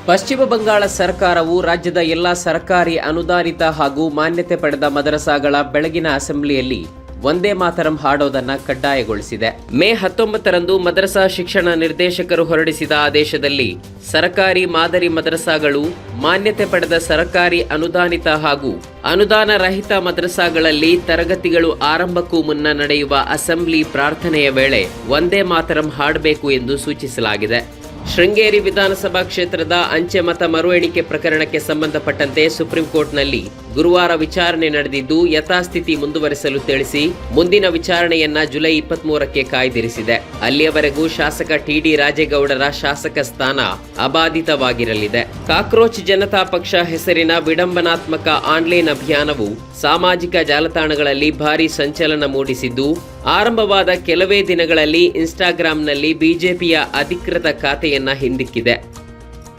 ಪಶ್ಚಿಮ ಬಂಗಾಳ ಸರ್ಕಾರವು ರಾಜ್ಯದ ಎಲ್ಲಾ ಸರ್ಕಾರಿ ಅನುದಾನಿತ ಹಾಗೂ ಮಾನ್ಯತೆ ಪಡೆದ ಮದರಸಾಗಳ ಬೆಳಗಿನ ಅಸೆಂಬ್ಲಿಯಲ್ಲಿ ವಂದೇ ಮಾತರಂ ಹಾಡೋದನ್ನ ಕಡ್ಡಾಯಗೊಳಿಸಿದೆ. ಮೇ 19ರಂದು ಮದರಸಾ ಶಿಕ್ಷಣ ನಿರ್ದೇಶಕರು ಹೊರಡಿಸಿದ ಆದೇಶದಲ್ಲಿ ಸರ್ಕಾರಿ ಮಾದರಿ ಮದರಸಾಗಳು, ಮಾನ್ಯತೆ ಪಡೆದ ಸರ್ಕಾರಿ ಅನುದಾನಿತ ಹಾಗೂ ಅನುದಾನ ರಹಿತ ಮದರಸಾಗಳಲ್ಲಿ ತರಗತಿಗಳು ಆರಂಭಕ್ಕೂ ಮುನ್ನ ನಡೆಯುವ ಅಸೆಂಬ್ಲಿ ಪ್ರಾರ್ಥನೆಯ ವೇಳೆ ವಂದೇ ಮಾತರಂ ಹಾಡಬೇಕು ಎಂದು ಸೂಚಿಸಲಾಗಿದೆ. ಶೃಂಗೇರಿ ವಿಧಾನಸಭಾ ಕ್ಷೇತ್ರದ ಅಂಚೆ ಮತ ಮರು ಎಣಿಕೆ ಪ್ರಕರಣಕ್ಕೆ ಸಂಬಂಧಪಟ್ಟಂತೆ ಸುಪ್ರೀಂ ಕೋರ್ಟ್ನಲ್ಲಿ ಗುರುವಾರ ವಿಚಾರಣೆ ನಡೆದಿದ್ದು, ಯಥಾಸ್ಥಿತಿ ಮುಂದುವರೆಸಲು ತಿಳಿಸಿ ಮುಂದಿನ ವಿಚಾರಣೆಯನ್ನ ಜುಲೈ 23ಕ್ಕೆ ಕಾಯ್ದಿರಿಸಿದೆ. ಅಲ್ಲಿಯವರೆಗೂ ಶಾಸಕ ಟಿಡಿ ರಾಜೇಗೌಡರ ಶಾಸಕ ಸ್ಥಾನ ಅಬಾಧಿತವಾಗಿರಲಿದೆ. ಕಾಕ್ರೋಚ್ ಜನತಾ ಪಕ್ಷ ಹೆಸರಿನ ವಿಡಂಬನಾತ್ಮಕ ಆನ್ಲೈನ್ ಅಭಿಯಾನವು ಸಾಮಾಜಿಕ ಜಾಲತಾಣಗಳಲ್ಲಿ ಭಾರೀ ಸಂಚಲನ ಮೂಡಿಸಿದ್ದು, ಆರಂಭವಾದ ಕೆಲವೇ ದಿನಗಳಲ್ಲಿ ಇನ್ಸ್ಟಾಗ್ರಾಂನಲ್ಲಿ ಬಿಜೆಪಿಯ ಅಧಿಕೃತ ಖಾತೆಯನ್ನ ಹಿಂದಿಕ್ಕಿದೆ.